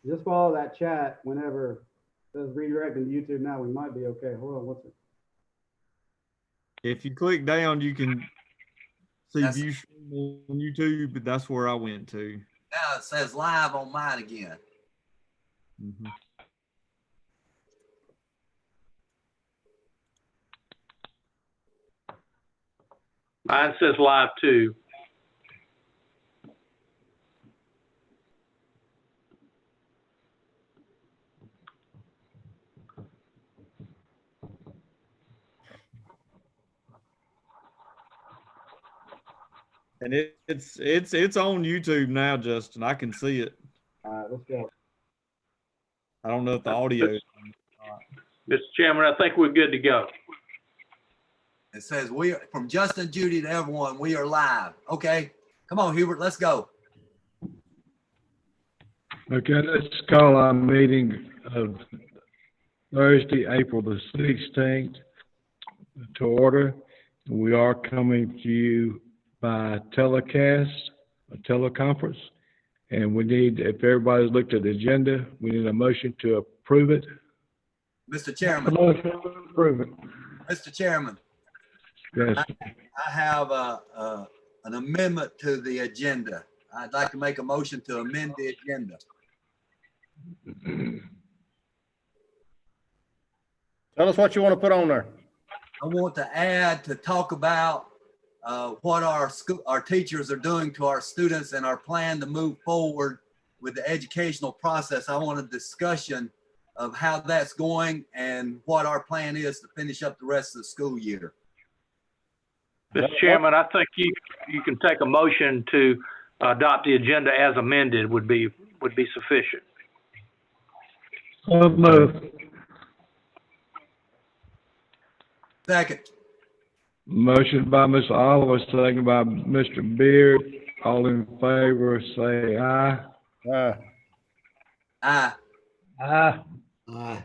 Just follow that chat whenever it says redirecting to YouTube now. We might be okay. Hold on, what's it? If you click down, you can see That's- view stream on YouTube, but that's where I went to. Now it says live on mine again. Mhm. Mine says live too. And it's on YouTube now, Justin. I can see it. All right, let's go. I don't know if the audio. Mr. Chairman, I think we're good to go. It says we are from Justin, Judy to everyone. We are live. Okay, come on, Hubert. Let's go. Okay, let's call our meeting of Thursday, April the 16th to order. We are coming to you by telecast, a teleconference, and we need, if everybody's looked at the agenda, we need a motion to approve it. Mr. Chairman, Motion to approve it. Mr. Chairman, Yes, I have an amendment to the agenda. I'd like to make a motion to amend the agenda. Tell us what you want to put on there. I want to add to talk about what our teachers are doing to our students and our plan to move forward with the educational process. I want a discussion of how that's going and what our plan is to finish up the rest of the school year. Mr. Chairman, I think you can take a motion to adopt the agenda as amended would be sufficient. so moved. Second. Motion by Mr. Oliver, second by Mr. Beard. All in favor, say aye. Aye. Aye. Aye.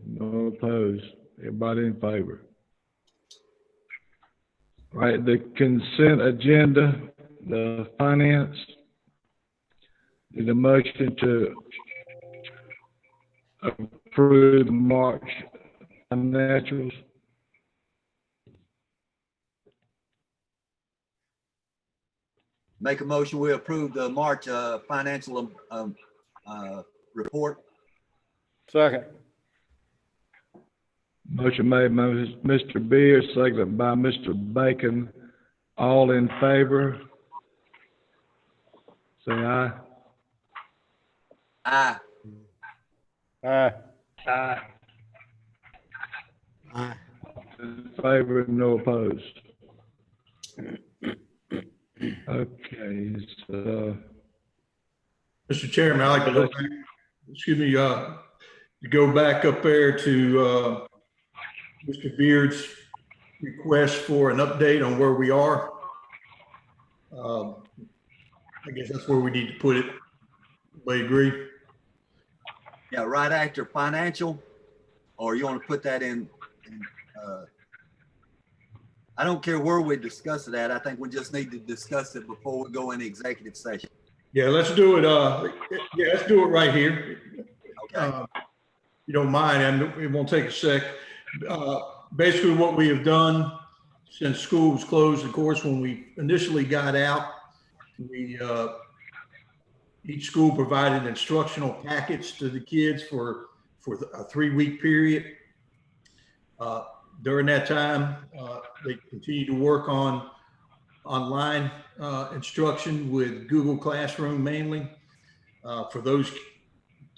No opposed. Everybody in favor. All right, the consent agenda, the finance. Need a motion to approve the March financials. Make a motion, we approve the March financial report. Second. Motion made by Mr. Beard, seconded by Mr. Bacon. All in favor? Say aye. Aye. Aye. Aye. Aye. In favor, no opposed. Okay, so, Mr. Chairman, I'd like to go back, excuse me, to go back up there to Mr. Beard's request for an update on where we are. I guess that's where we need to put it. Everybody agree? Yeah, right after financial, or you want to put that in I don't care where we discuss it at. I think we just need to discuss it before we go into executive session. Yeah, let's do it. Yeah, let's do it right here. Okay. You don't mind, and it won't take a sec. Basically what we have done since school was closed, of course, when we initially got out, each school provided instructional packets to the kids for a 3-week period. During that time, they continued to work on online instruction with Google Classroom mainly for those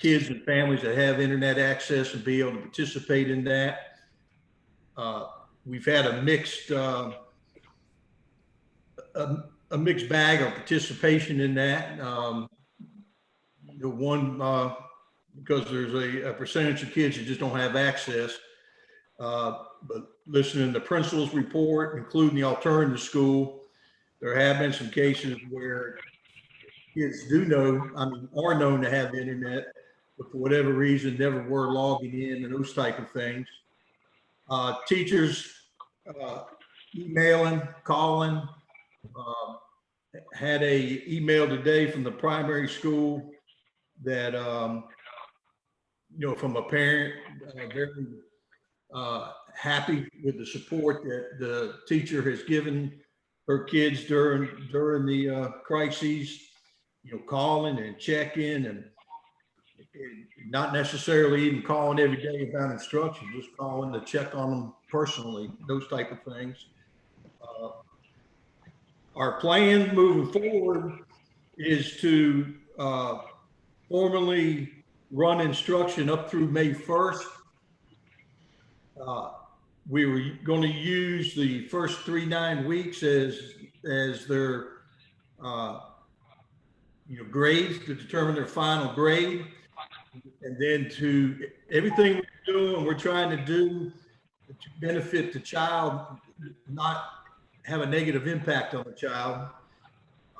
kids and families that have internet access and be able to participate in that. We've had a mixed bag of participation in that. Because there's a percentage of kids that just don't have access. But listening to the principal's report, including the alternative school, there have been some cases where kids are known to have the internet, but for whatever reason, never were logging in and those type of things. Teachers emailing, calling, had a email today from the primary school that, from a parent, very happy with the support that the teacher has given her kids during the crises, calling and checking and not necessarily even calling every day about instruction, just calling to check on them personally, those type of things. Our plan moving forward is to formally run instruction up through May 1st. We were going to use the first 9 weeks as their grades to determine their final grade, and then to everything we're doing, we're trying to do to benefit the child, not have a negative impact on the child.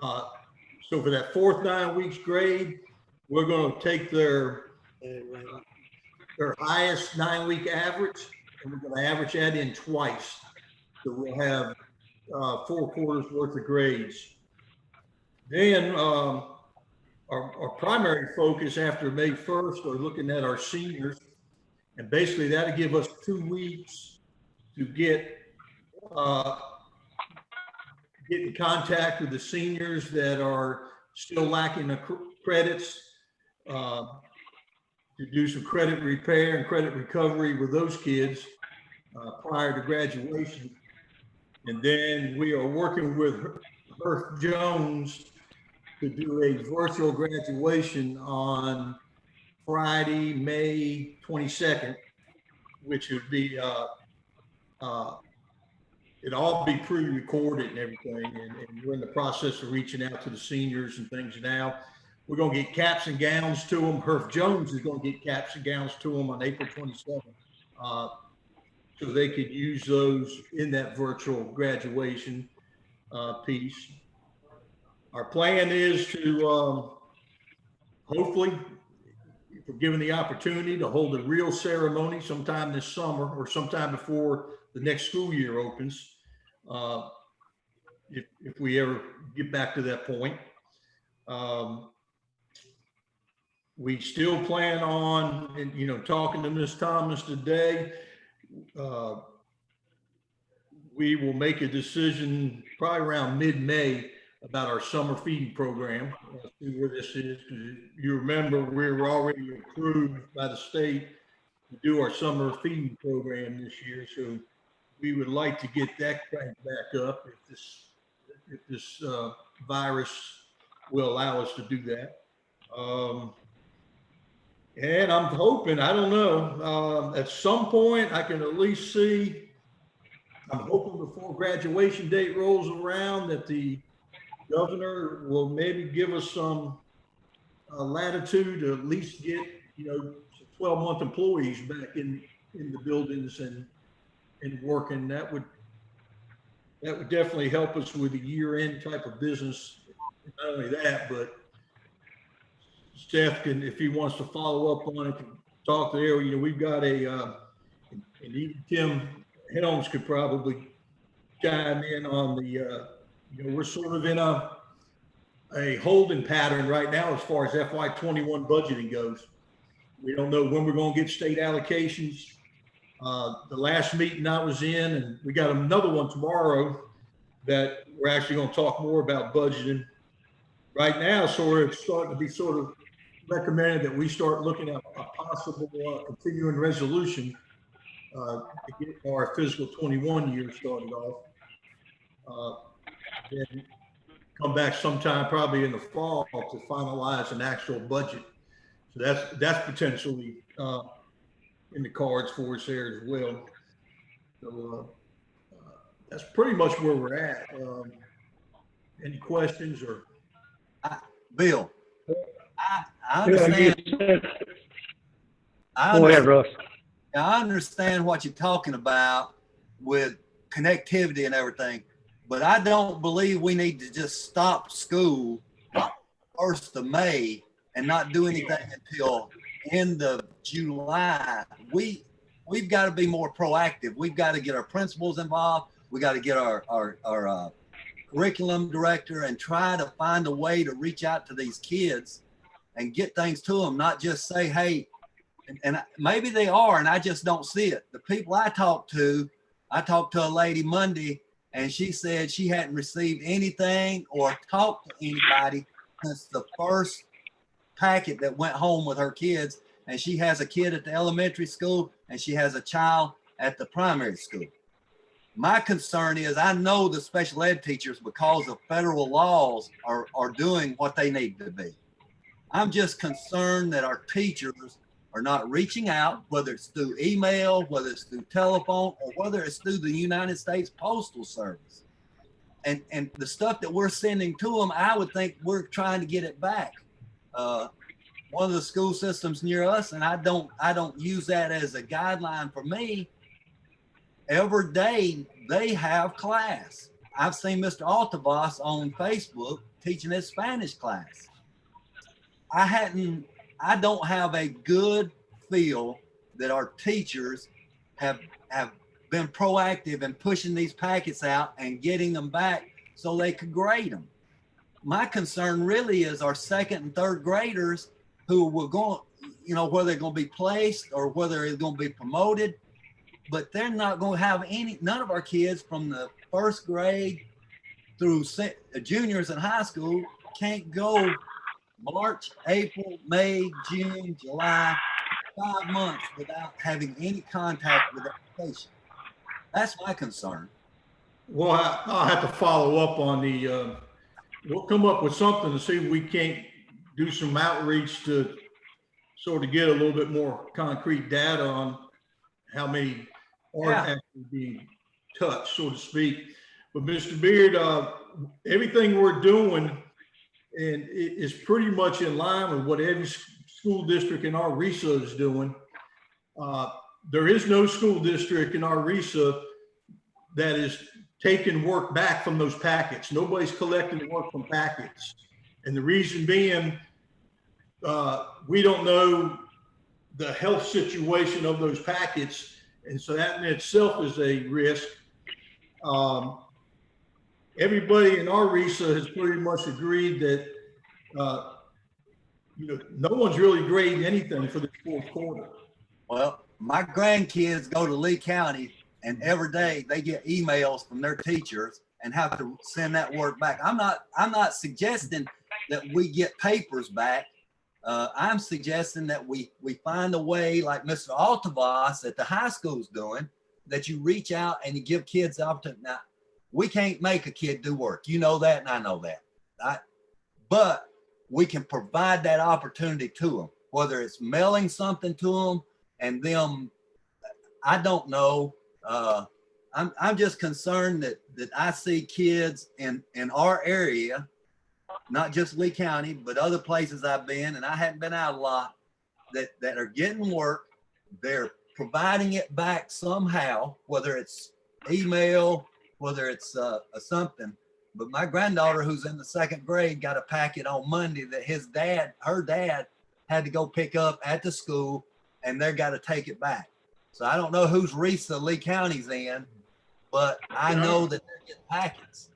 So for that fourth 9 weeks grade, we're going to take their highest 9-week average, and we're going to average that in twice. So we'll have 4 quarters worth of grades. Then our primary focus after May 1st are looking at our seniors, and basically that'll give us 2 weeks to get in contact with the seniors that are still lacking the credits, to do some credit repair and credit recovery with those kids prior to graduation. And then we are working with Herff Jones to do a virtual graduation on Friday, May 22nd, which would be, it'd all be pre-recorded and everything. And we're in the process of reaching out to the seniors and things now. We're going to get caps and gowns to them. Herff Jones is going to get caps and gowns to them on April 27th. So they could use those in that virtual graduation piece. Our plan is to hopefully, if we're given the opportunity, to hold a real ceremony sometime this summer or sometime before the next school year opens, if we ever get back to that point. We still plan on, talking to Ms. Thomas today. We will make a decision probably around mid-May about our summer feeding program. See where this is. You remember we were already approved by the state to do our summer feeding program this year, so we would like to get that cranked back up if this virus will allow us to do that. And I'm hoping, I don't know, at some point I can at least see, I'm hoping before graduation date rolls around that the governor will maybe give us some latitude to at least get, 12-month employees back in the buildings and working. That would definitely help us with a year-end type of business. Not only that, but Seth can, if he wants to follow up on it, can talk there. We've got and even Tim Helms could probably chime in on the, we're sort of in a holding pattern right now as far as FY21 budgeting goes. We don't know when we're going to get state allocations. The last meeting I was in, and we got another one tomorrow that we're actually going to talk more about budgeting. Right now, it's starting to be sort of recommended that we start looking at a possible continuing resolution to get our fiscal 21 year started off. Then come back sometime probably in the fall to finalize an actual budget. So that's potentially in the cards for us there as well. So that's pretty much where we're at. Any questions or? Bill, I understand. Go ahead, Russ. I understand what you're talking about with connectivity and everything, but I don't believe we need to just stop school 1st of May and not do anything until end of July. We've got to be more proactive. We've got to get our principals involved. We got to get our curriculum director and try to find a way to reach out to these kids and get things to them, not just say, hey, and maybe they are, and I just don't see it. The people I talked to a lady Monday, and she said she hadn't received anything or talked to anybody since the first packet that went home with her kids. And she has a kid at the elementary school, and she has a child at the primary school. My concern is, I know the special ed teachers, because of federal laws, are doing what they need to be. I'm just concerned that our teachers are not reaching out, whether it's through email, whether it's through telephone, or whether it's through the United States Postal Service. And the stuff that we're sending to them, I would think we're trying to get it back. One of the school systems near us, and I don't use that as a guideline for me. Every day they have class. I've seen Mr. Altavas on Facebook teaching his Spanish class. I don't have a good feel that our teachers have been proactive in pushing these packets out and getting them back so they could grade them. My concern really is our second and third graders who were going, whether they're going to be placed or whether they're going to be promoted, but they're not going to have none of our kids from the first grade through juniors in high school can't go March, April, May, June, July, 5 months without having any contact with education. That's my concern. Well, I'll have to follow up on we'll come up with something to see if we can't do some outreach to sort of get a little bit more concrete data on how many are actually being touched, so to speak. But Mr. Beard, everything we're doing and it is pretty much in line with what every school district in our RESA is doing. There is no school district in our RESA that is taking work back from those packets. Nobody's collecting work from packets. And the reason being, we don't know the health situation of those packets. And so that in itself is a risk. Everybody in our RESA has pretty much agreed that, no one's really grading anything for the fourth quarter. Well, my grandkids go to Lee County, and every day they get emails from their teachers and have to send that work back. I'm not suggesting that we get papers back. I'm suggesting that we find a way, like Mr. Altavas at the high school's doing, that you reach out and you give kids the opportunity. Now, we can't make a kid do work. You know that, and I know that. But we can provide that opportunity to them, whether it's mailing something to them and them, I don't know. I'm just concerned that I see kids in our area, not just Lee County, but other places I've been, and I hadn't been out a lot, that are getting work. They're providing it back somehow, whether it's email, whether it's something. But my granddaughter, who's in the second grade, got a packet on Monday that her dad had to go pick up at the school, and they're got to take it back. So I don't know whose RESA Lee County's in, but I know that they're getting packets.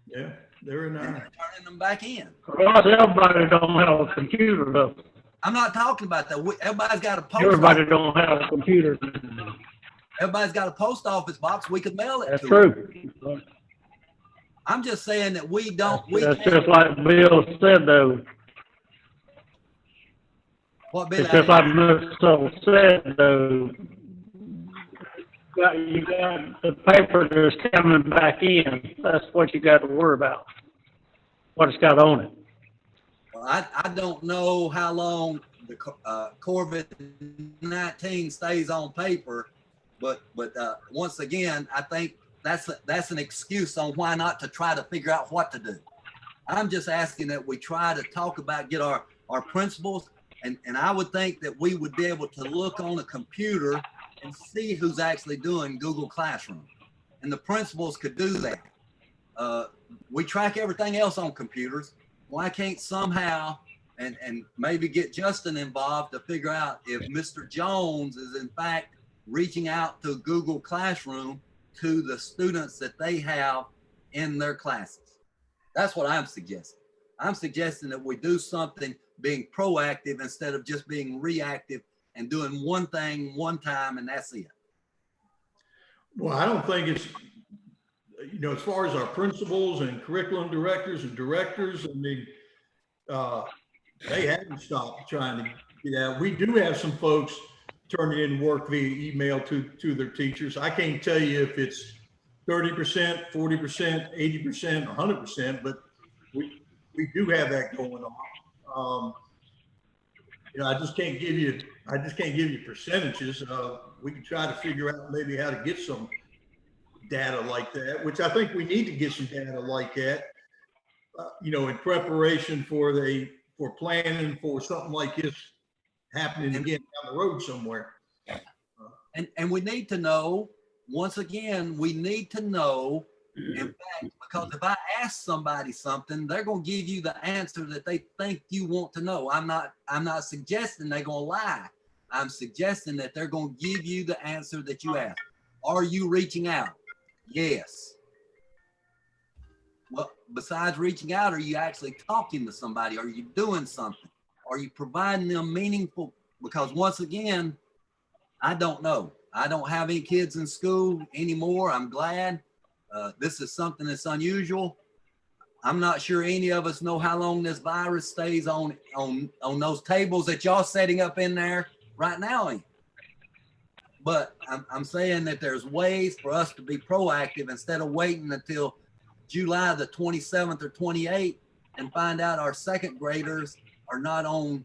Yeah, they're in And there. they're turning them back in. Well, everybody don't have a computer though. I'm not talking about that. Everybody's got a post Everybody office. don't have a computer. Everybody's got a post office box. We could mail it That's to them. true. I'm just saying that we don't. That's just like Bill said though. What Bill? It's just like Mr. said though. You got the paper that's coming back in. That's what you got to worry about. What it's got on it. Well, I don't know how long the COVID-19 stays on paper, but once again, I think that's an excuse on why not to try to figure out what to do. I'm just asking that we try to talk about, get our principals, and I would think that we would be able to look on a computer and see who's actually doing Google Classroom. And the principals could do that. We track everything else on computers. Why can't somehow, and maybe get Justin involved to figure out if Mr. Jones is in fact reaching out to Google Classroom to the students that they have in their classes. That's what I'm suggesting. I'm suggesting that we do something being proactive instead of just being reactive and doing one thing one time and that's it. Well, I don't think it's, you know, as far as our principals and curriculum directors, I mean, they haven't stopped trying to get out. We do have some folks turning in work via email to their teachers. I can't tell you if it's 30%, 40%, 80%, or 100%, but we do have that going on. You know, I just can't give you percentages. We can try to figure out maybe how to get some data like that, which I think we need to get some data like that, you know, in preparation for planning for something like this happening again down the road somewhere. And we need to know, once again, we need to know, in fact, because if I ask somebody something, they're going to give you the answer that they think you want to know. I'm not suggesting they're going to lie. I'm suggesting that they're going to give you the answer that you ask. Are you reaching out? Yes. Well, besides reaching out, are you actually talking to somebody? Are you doing something? Are you providing them meaningful? Because once again, I don't know. I don't have any kids in school anymore. I'm glad. This is something that's unusual. I'm not sure any of us know how long this virus stays on those tables that y'all setting up in there right now. But I'm saying that there's ways for us to be proactive instead of waiting until July the 27th or 28th and find out our second graders are not on.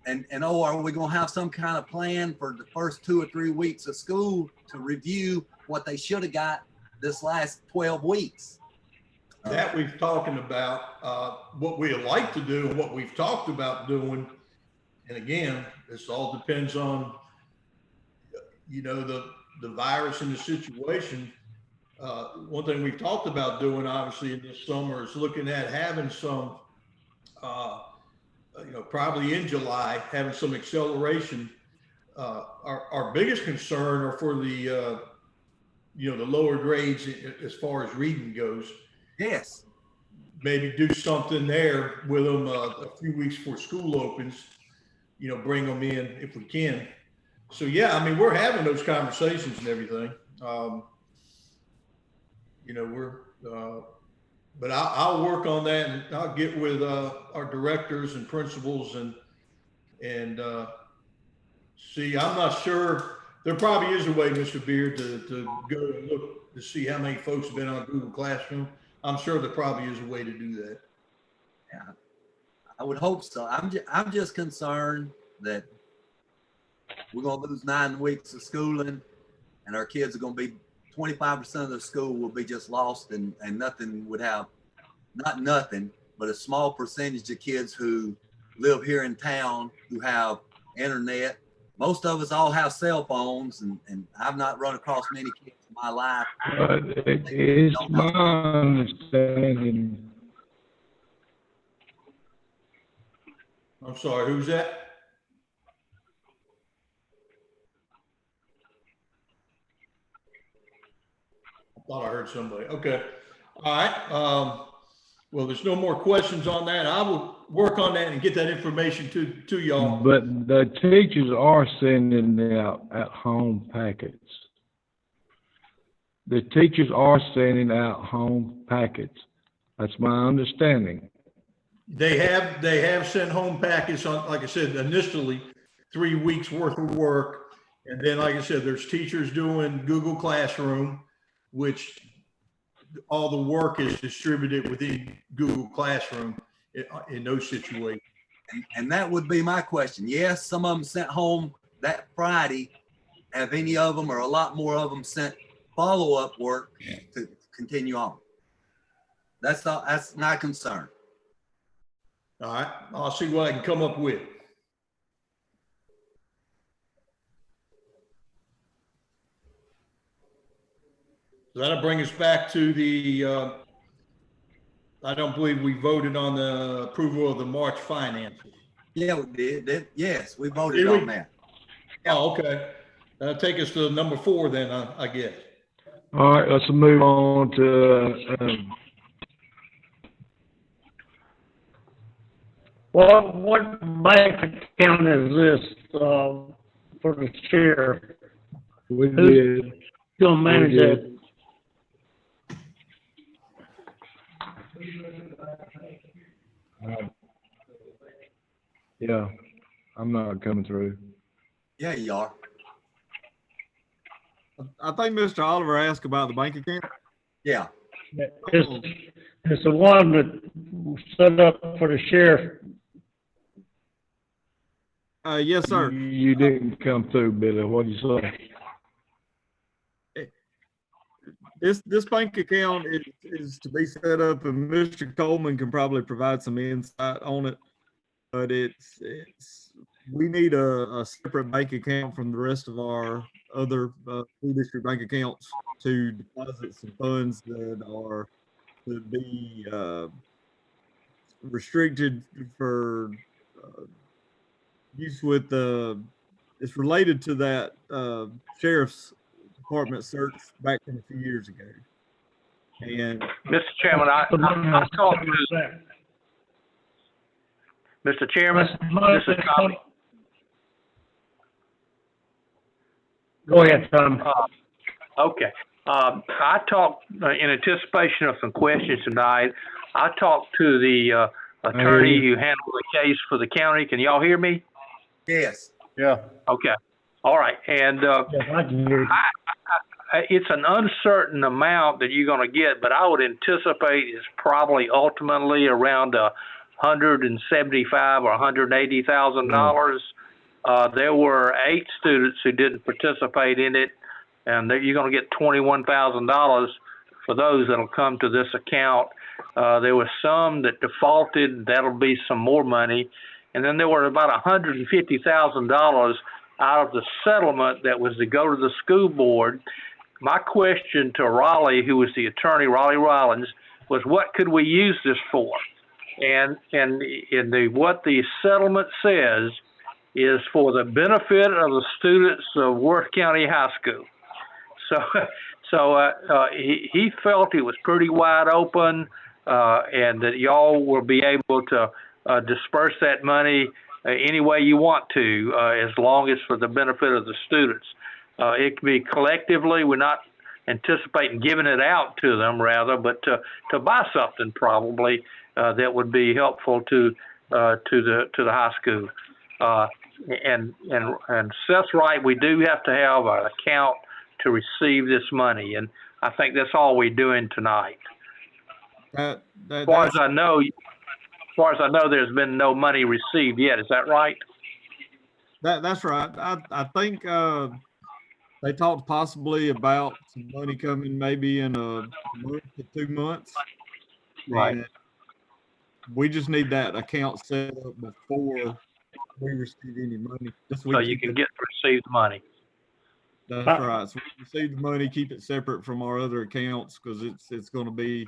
And oh, are we going to have some kind of plan for the first 2 or 3 weeks of school to review what they should have got this last 12 weeks? That we've talking about, what we like to do and what we've talked about doing. And again, this all depends on, you know, the virus and the situation. One thing we've talked about doing, obviously, in this summer is looking at having some, you know, probably in July, having some acceleration. Our biggest concern are for the, you know, the lower grades as far as reading goes. Yes. Maybe do something there with them a few weeks before school opens, you know, bring them in if we can. So, yeah, I mean, we're having those conversations and everything. You know, but I'll work on that and I'll get with our directors and principals and see. I'm not sure. There probably is a way, Mr. Beard, to go and look to see how many folks have been on Google Classroom. I'm sure there probably is a way to do that. Yeah, I would hope so. I'm just concerned that we're going to lose 9 weeks of schooling and our kids are going to be 25% of the school will be just lost and nothing would have, not nothing, but a small percentage of kids who live here in town who have internet. Most of us all have cell phones and I've not run across many kids in my life. It is my understanding. I'm sorry, who's that? I thought I heard somebody. Okay. All right. Well, there's no more questions on that. I will work on that and get that information to y'all. But the teachers are sending out at-home packets. The teachers are sending out home packets. That's my understanding. They have sent home packets on, like I said, initially 3 weeks worth of work. And then, like I said, there's teachers doing Google Classroom, which all the work is distributed within Google Classroom in those situations. And that would be my question. Yes, some of them sent home that Friday. Have any of them or a lot more of them sent follow-up work to continue on? That's my concern. All right, I'll see what I can come up with. So that'll bring us back to the, I don't believe we voted on the approval of the March finances. Yeah, we did. Yes, we voted on that. Oh, okay. That'll take us to number 4 then, I guess. All right, let's move on to What bank account is this, for the sheriff? We Who's did, gonna manage We that? did. Yeah, I'm not coming through. Yeah, you are. I think Mr. Oliver asked about the bank account. Yeah. It's the one that set up for the sheriff. Yes, sir. You didn't come through, Billy. What'd you say? This bank account is to be set up, and Mr. Coleman can probably provide some insight on it. But we need a separate bank account from the rest of our other school district bank accounts to deposit some funds that are to be restricted for use with it's related to that sheriff's department search back from a few years ago. And Mr. Chairman, I talked to, Mr. Chairman, this is Tommy. Go ahead, Tom. Okay. I talked, in anticipation of some questions tonight, I talked to the attorney who handled the case for the county. Can y'all hear me? Yes. Yeah. Okay. All right. And Yes, I can hear you. it's an uncertain amount that you're going to get, but I would anticipate it's probably ultimately around $175,000 or $180,000. There were 8 students who didn't participate in it, and you're going to get $21,000 for those that'll come to this account. There were some that defaulted. That'll be some more money. And then there were about $150,000 out of the settlement that was to go to the school board. My question to Raleigh, who was the attorney, Raleigh Rollins, was what could we use this for? And what the settlement says is for the benefit of the students of Worth County High School. So he felt it was pretty wide open, and that y'all will be able to disperse that money any way you want to, as long as for the benefit of the students. It can be collectively. We're not anticipating giving it out to them, rather, but to buy something probably that would be helpful to the high school. And Seth's right. We do have to have an account to receive this money, and I think that's all we're doing tonight. As far as I know, there's been no money received yet. Is that right? that's right. I think they talked possibly about some money coming maybe in a month to 2 months. Right. And we just need that account set up before we receive any money. So you can get received money. That's right. So we receive the money, keep it separate from our other accounts because it's going to be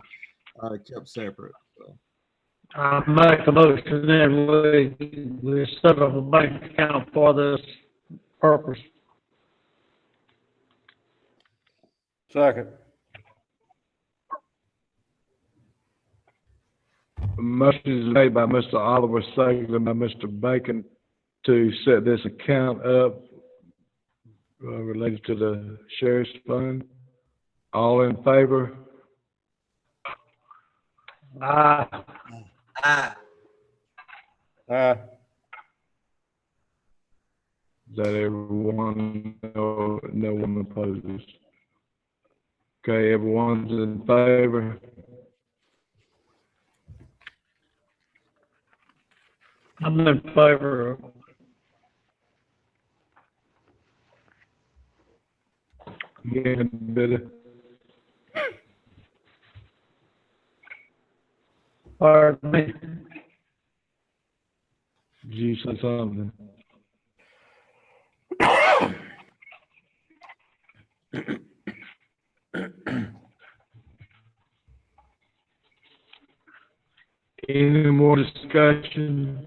kept separate. So. I make a motion then we set up a bank account for this purpose. Second. Motion is made by Mr. Oliver, seconded by Mr. Bacon to set this account up related to the sheriff's fund. All in favor? Aye. Aye. Is that everyone? No one opposes. Okay, everyone's in favor. I'm in favor of. Yeah, Billy. Pardon me. Did you say something? Any more discussion?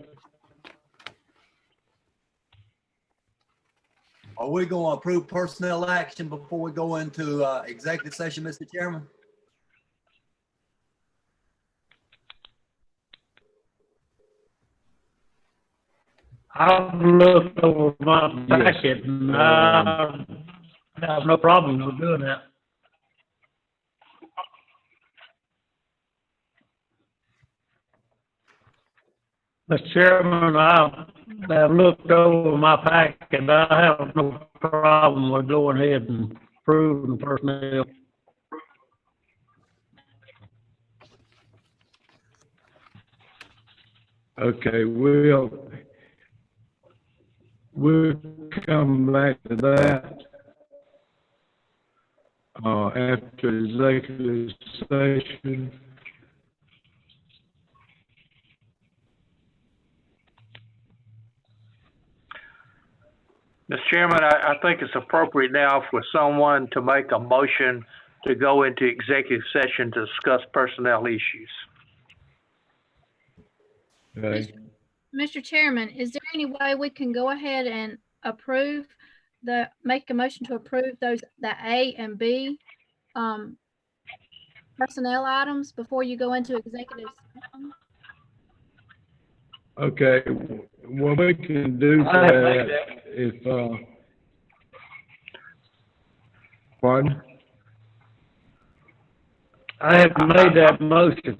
Are we going to approve personnel action before we go into executive session, Mr. Chairman? I've looked over my packet and I have no problem with doing that. Mr. Chairman, I've looked over my packet. I have no problem with going ahead and approving personnel. Okay, we'll come back to that, after executive session. Mr. Chairman, I think it's appropriate now for someone to make a motion to go into executive session to discuss personnel issues. Okay, Mr. Chairman, is there any way we can go ahead and make a motion to approve the A and B personnel items before you go into executive session? okay, well, we can do I have that made if, pardon? I have made that motion.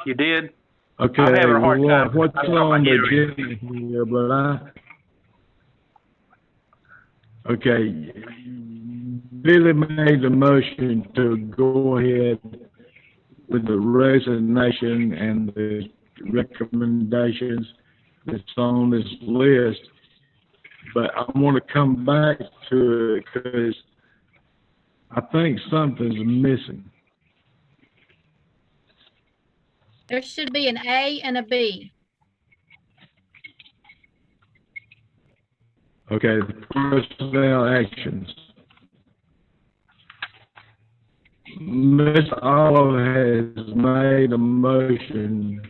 You did? Okay, I'm having a hard well, time. what's I'm talking on the about hearing. agenda here, but okay, Billy made the motion to go ahead with the resignation and the recommendations that's on this list. But I want to come back to it because I think something's missing. There should be an A and a B. Okay, the personnel actions. Ms. Oliver has made a motion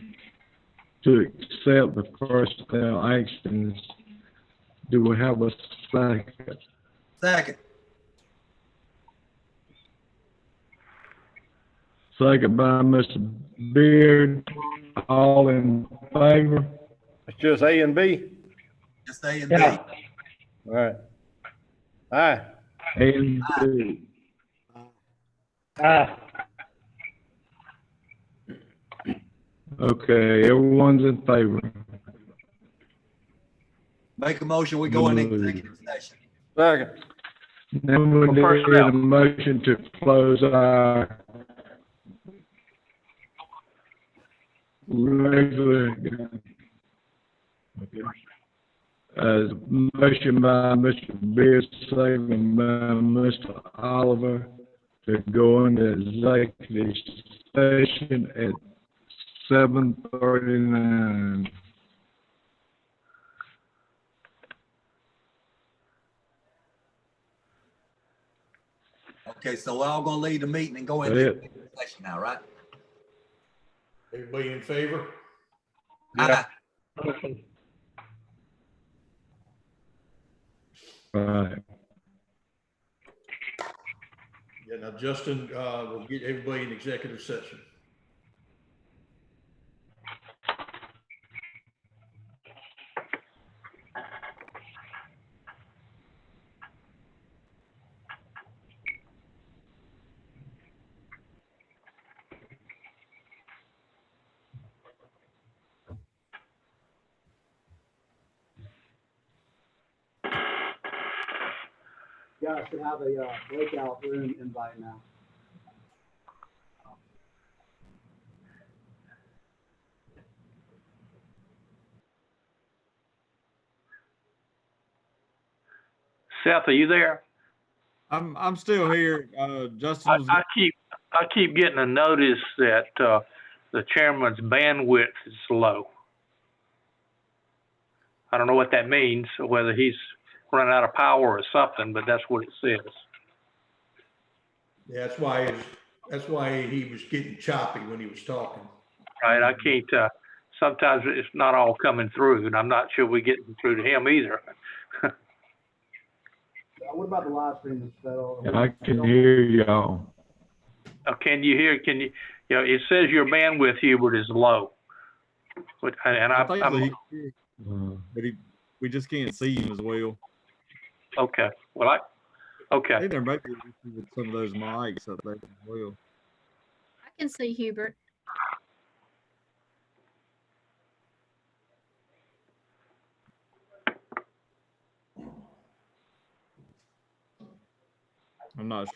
to accept the personnel actions. Do we have a second? Second. Second by Mr. Beard. All in favor? It's just A and B. Just A and B. Yeah. All right. Aye. And B. Okay, everyone's in favor. Make a motion, we go into Move. executive session. Second. Then we For need personnel. a motion to close our regular. Okay. Motion by Mr. Beard, second by Mr. Oliver to go into executive session at 7:39. Okay, so we're all gonna leave the meeting and go That's into it. executive session now, right? Everybody in favor? Aye. Right. Yeah, now Justin, will get everybody in executive session. You guys should have a breakout room invite now. Seth, are you there? I'm still here. Justin was. I keep getting a notice that the chairman's bandwidth is low. I don't know what that means, or whether he's running out of power or something, but that's what it says. Yeah, that's why he was getting choppy when he was talking. Right? I can't. Sometimes it's not all coming through, and I'm not sure we're getting through to him either. What about the live stream instead? I can hear y'all. Can you hear? Can you? You know, it says your bandwidth, Hubert, is low. And I think that but we just can't see him as well. Okay, well, I okay, think there might be an issue with some of those mics up there as well. I can see Hubert. I'm not sure